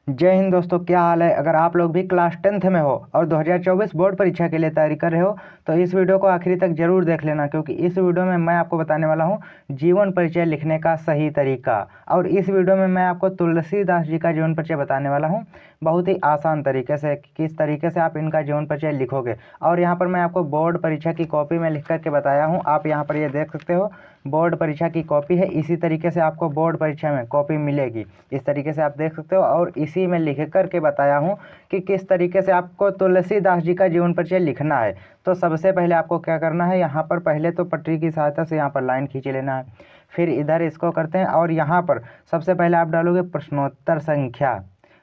जय हिंद दोस्तों, क्या हाल है। अगर आप लोग भी क्लास 10th में हो और 2024 बोर्ड परीक्षा के लिए तैयारी कर रहे हो तो इस वीडियो को आखिरी तक जरूर देख लेना, क्योंकि इस वीडियो में मैं आपको बताने वाला हूं जीवन परिचय लिखने का सही तरीका। और इस वीडियो में मैं आपको तुलसीदास जी का जीवन परिचय बताने वाला हूं बहुत ही आसान तरीके से, किस तरीके से आप इनका जीवन परिचय लिखोगे। और यहाँ पर मैं आपको बोर्ड परीक्षा की कॉपी में लिख करके बताया हूँ। आप यहाँ पर ये देख सकते हो, बोर्ड परीक्षा की कॉपी है। इसी तरीके से आपको बोर्ड परीक्षा में कॉपी मिलेगी, इस तरीके से आप देख सकते हो। और इसी में लिख करके बताया हूँ कि किस तरीके से आपको तुलसीदास जी का जीवन परिचय लिखना है। तो सबसे पहले आपको क्या करना है, यहाँ पर पहले तो पटरी की सहायता से यहाँ पर लाइन खींच लेना है। फिर इधर इसको करते हैं और यहाँ पर सबसे पहले आप डालोगे प्रश्नोत्तर संख्या।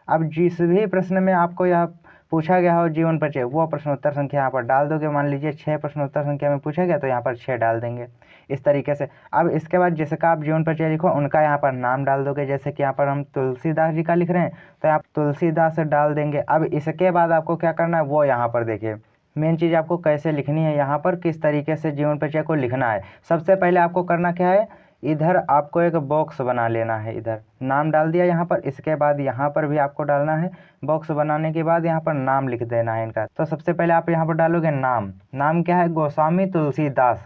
अब जिस भी प्रश्न में आपको यह पूछा गया हो जीवन परिचय, वो प्रश्नोत्तर संख्या यहाँ पर डाल दोगे। मान लीजिए 6 प्रश्नोत्तर संख्या में पूछा गया तो यहाँ पर 6 डाल देंगे, इस तरीके से। अब इसके बाद जिसका आप जीवन परिचय लिखो उनका यहाँ पर नाम डाल दोगे। जैसे कि यहाँ पर हम तुलसीदास जी का लिख रहे हैं तो आप तुलसीदास डाल देंगे। अब इसके बाद आपको क्या करना है वो यहाँ पर देखिए, मेन चीज़ आपको कैसे लिखनी है, यहाँ पर किस तरीके से जीवन परिचय को लिखना है। सबसे पहले आपको करना क्या है, इधर आपको एक बॉक्स बना लेना है। इधर नाम डाल दिया यहाँ पर, इसके बाद यहाँ पर भी आपको डालना है। बॉक्स बनाने के बाद यहाँ पर नाम लिख देना है इनका। तो सबसे पहले आप यहाँ पर डालोगे नाम। नाम क्या है, गोस्वामी तुलसीदास।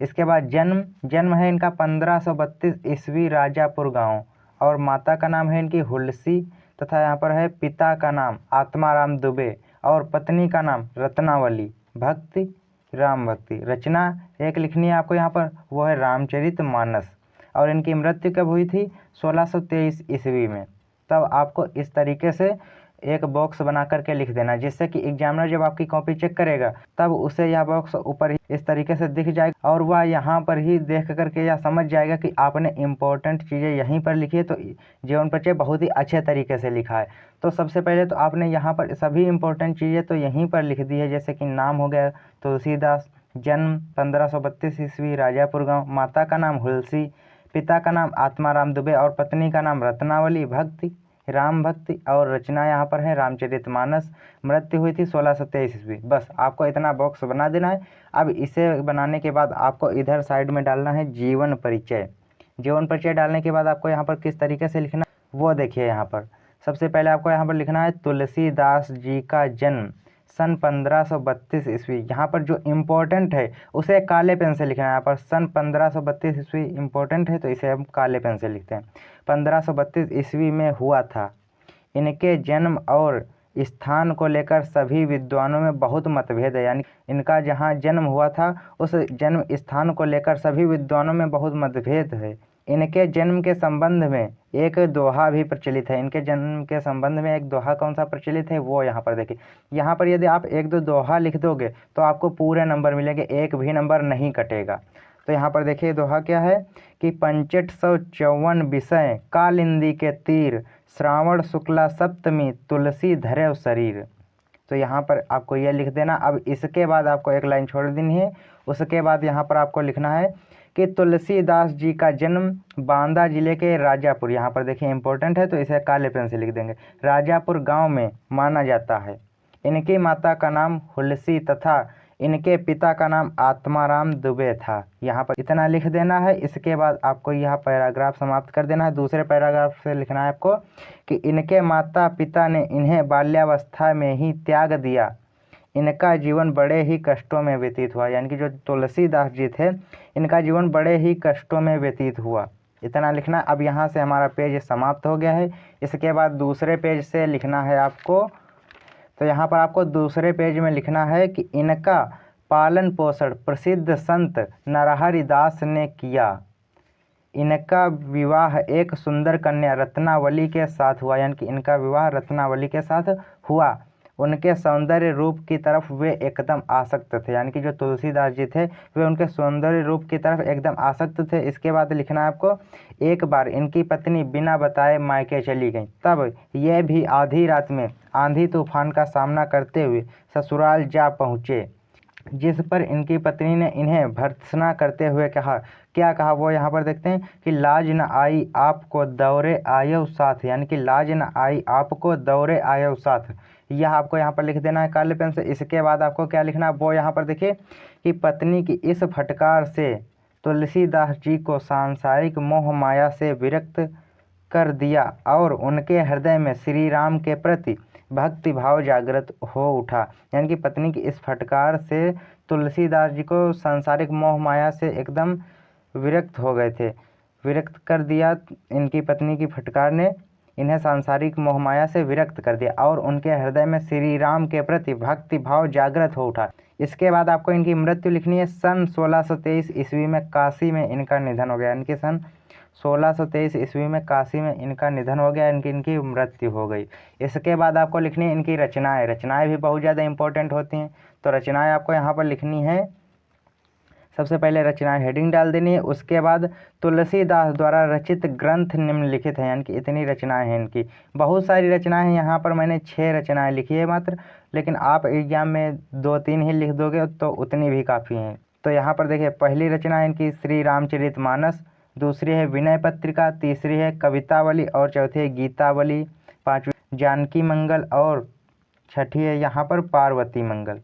इसके बाद जन्म है इनका 1532 ईस्वी, राजापुर गांव। और माता का नाम है इनकी हुलसी, तथा यहाँ पर है पिता का नाम आत्माराम दुबे और पत्नी का नाम रत्नावली भक्ति राम भक्ति। रचना एक लिखनी है आपको यहाँ पर, वो है रामचरितमानस। और इनकी मृत्यु कब हुई थी, 1623 ईस्वी में। तब आपको इस तरीके से एक बॉक्स बना करके लिख देना, जिससे कि एग्जामिनर जब आपकी कॉपी चेक करेगा तब उसे यह बॉक्स ऊपर ही इस तरीके से दिख जाएगा और वह यहाँ पर ही देख करके यह समझ जाएगा कि आपने इम्पोर्टेंट चीज़ें यहीं पर लिखी है। तो जीवन परिचय बहुत ही अच्छे तरीके से लिखा है। तो सबसे पहले तो आपने यहाँ पर सभी इम्पोर्टेंट चीज़ें तो यहीं पर लिख दी है। जैसे कि नाम हो गया तुलसीदास, जन्म 1532 ईस्वी, राजापुर गाँव, माता का नाम हुलसी, पिता का नाम आत्माराम दुबे और पत्नी का नाम रत्नावली भक्ति राम भक्ति। और रचना यहाँ पर है रामचरितमानस। मृत्यु हुई थी 1623 ईस्वी। बस आपको इतना बॉक्स बना देना है। अब इसे बनाने के बाद आपको इधर साइड में डालना है जीवन परिचय। जीवन परिचय डालने के बाद आपको यहाँ पर किस तरीके से लिखना वो देखिए। यहाँ पर सबसे पहले आपको यहाँ पर लिखना है तुलसीदास जी का जन्म सन 1532 ईस्वी। यहाँ पर जो इम्पोर्टेंट है उसे काले पेन से लिखना है। यहाँ पर सन 1532 ईस्वी इम्पोर्टेंट है तो इसे हम काले पेन से लिखते हैं। 1532 ईस्वी में हुआ था। इनके जन्म और स्थान को लेकर सभी विद्वानों में बहुत मतभेद है। यानी इनका जहाँ जन्म हुआ था उस जन्म स्थान को लेकर सभी विद्वानों में बहुत मतभेद है। इनके जन्म के संबंध में एक दोहा भी प्रचलित है। इनके जन्म के संबंध में एक दोहा कौन सा प्रचलित है वो यहाँ पर देखिए। यहाँ पर यदि आप एक दो दोहा लिख दोगे तो आपको पूरे नंबर मिलेंगे, एक भी नंबर नहीं कटेगा। तो यहाँ पर देखिए दोहा क्या है कि 6554 विषय कालिंदी के तीर, श्रावण शुक्ला सप्तमी तुलसी धरे शरीर। तो यहाँ पर आपको यह लिख देना। अब इसके बाद आपको एक लाइन छोड़ देनी है। उसके बाद यहाँ पर आपको लिखना है कि तुलसीदास जी का जन्म बांदा जिले के राजापुर, यहाँ पर देखिए इंपॉर्टेंट है तो इसे काले पेन से लिख देंगे, राजापुर गांव में माना जाता है। इनकी माता का नाम हुलसी तथा इनके पिता का नाम आत्माराम दुबे था। यहाँ पर इतना लिख देना है। इसके बाद आपको यह पैराग्राफ समाप्त कर देना है। दूसरे पैराग्राफ से लिखना है आपको कि इनके माता पिता ने इन्हें बाल्यावस्था में ही त्याग दिया। इनका जीवन बड़े ही कष्टों में व्यतीत हुआ। यानी कि जो तुलसीदास जी थे इनका जीवन बड़े ही कष्टों में व्यतीत हुआ, इतना लिखना। अब यहाँ से हमारा पेज समाप्त हो गया है। इसके बाद दूसरे पेज से लिखना है आपको। तो यहाँ पर आपको दूसरे पेज में लिखना है कि इनका पालन पोषण प्रसिद्ध संत नरहरि दास ने किया। इनका विवाह एक सुंदर कन्या रत्नावली के साथ हुआ। यानी कि इनका विवाह रत्नावली के साथ हुआ। उनके सौंदर्य रूप की तरफ वे एकदम आसक्त थे। यानी कि जो तुलसीदास जी थे वे उनके सौंदर्य रूप की तरफ एकदम आसक्त थे। इसके बाद लिखना है आपको, एक बार इनकी पत्नी बिना बताए मायके चली गई। तब यह भी आधी रात में आंधी तूफान का सामना करते हुए ससुराल जा पहुँचे, जिस पर इनकी पत्नी ने इन्हें भर्त्सना करते हुए कहा। क्या कहा वो यहाँ पर देखते हैं कि लाज न आई आपको दौरे आयो साथ। यानी कि लाज न आई आपको दौरे आयो साथ, यह आपको यहाँ पर लिख देना है काले पेन से। इसके बाद आपको क्या लिखना है वो यहाँ पर देखिए कि पत्नी की इस फटकार से तुलसीदास जी को सांसारिक मोह माया से विरक्त कर दिया और उनके हृदय में श्री राम के प्रति भक्ति भाव जागृत हो उठा। यानी कि पत्नी की इस फटकार से तुलसीदास जी को सांसारिक मोह माया से एकदम विरक्त हो गए थे। विरक्त कर दिया, इनकी पत्नी की फटकार ने इन्हें सांसारिक मोह माया से विरक्त कर दिया और उनके हृदय में श्री राम के प्रति भक्ति भाव जागृत हो उठा। इसके बाद आपको इनकी मृत्यु लिखनी है। सन 1623 ईस्वी में काशी में इनका निधन हो गया। इनके सन 1623 ईस्वी में काशी में इनका निधन हो गया, इनकी मृत्यु हो गई। इसके बाद आपको लिखनी है इनकी रचनाएं। रचनाएं भी बहुत ज़्यादा इंपॉर्टेंट होती हैं, तो रचनाएं आपको यहाँ पर लिखनी है। सबसे पहले रचनाएं हेडिंग डाल देनी है। उसके बाद तुलसीदास द्वारा रचित ग्रंथ निम्नलिखित हैं, यानी कि इतनी रचनाएं हैं इनकी। बहुत सारी रचनाएं हैं, यहाँ पर मैंने 6 रचनाएं लिखी है मात्र, लेकिन आप एग्जाम में 2-3 ही लिख दोगे तो उतनी भी काफ़ी हैं। तो यहाँ पर देखिए, पहली रचना है इनकी श्री रामचरितमानस, दूसरी है विनय पत्रिका, तीसरी है कवितावली और चौथी है गीतावली, पाँचवीं जानकी मंगल और छठी है यहाँ पर पार्वती मंगल।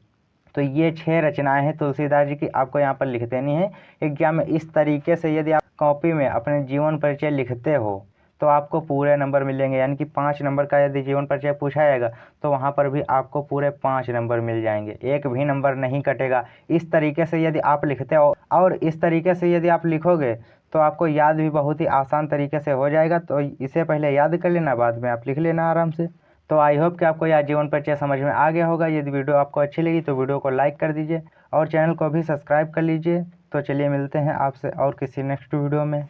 तो ये 6 रचनाएं हैं तुलसीदास जी की, आपको यहाँ पर लिख देनी है। एग्जाम में इस तरीके से यदि आप कॉपी में अपने जीवन परिचय लिखते हो तो आपको पूरे नंबर मिलेंगे। यानी कि 5 नंबर का यदि जीवन परिचय पूछा जाएगा तो वहाँ पर भी आपको पूरे 5 नंबर मिल जाएंगे, एक भी नंबर नहीं कटेगा। इस तरीके से यदि आप लिखते हो और इस तरीके से यदि आप लिखोगे तो आपको याद भी बहुत ही आसान तरीके से हो जाएगा। तो इसे पहले याद कर लेना, बाद में आप लिख लेना आराम से। तो आई होप कि आपको यह जीवन परिचय समझ में आ गया होगा। यदि वीडियो आपको अच्छी लगी तो वीडियो को लाइक कर दीजिए और चैनल को भी सब्सक्राइब कर लीजिए। तो चलिए मिलते हैं आपसे और किसी नेक्स्ट वीडियो में।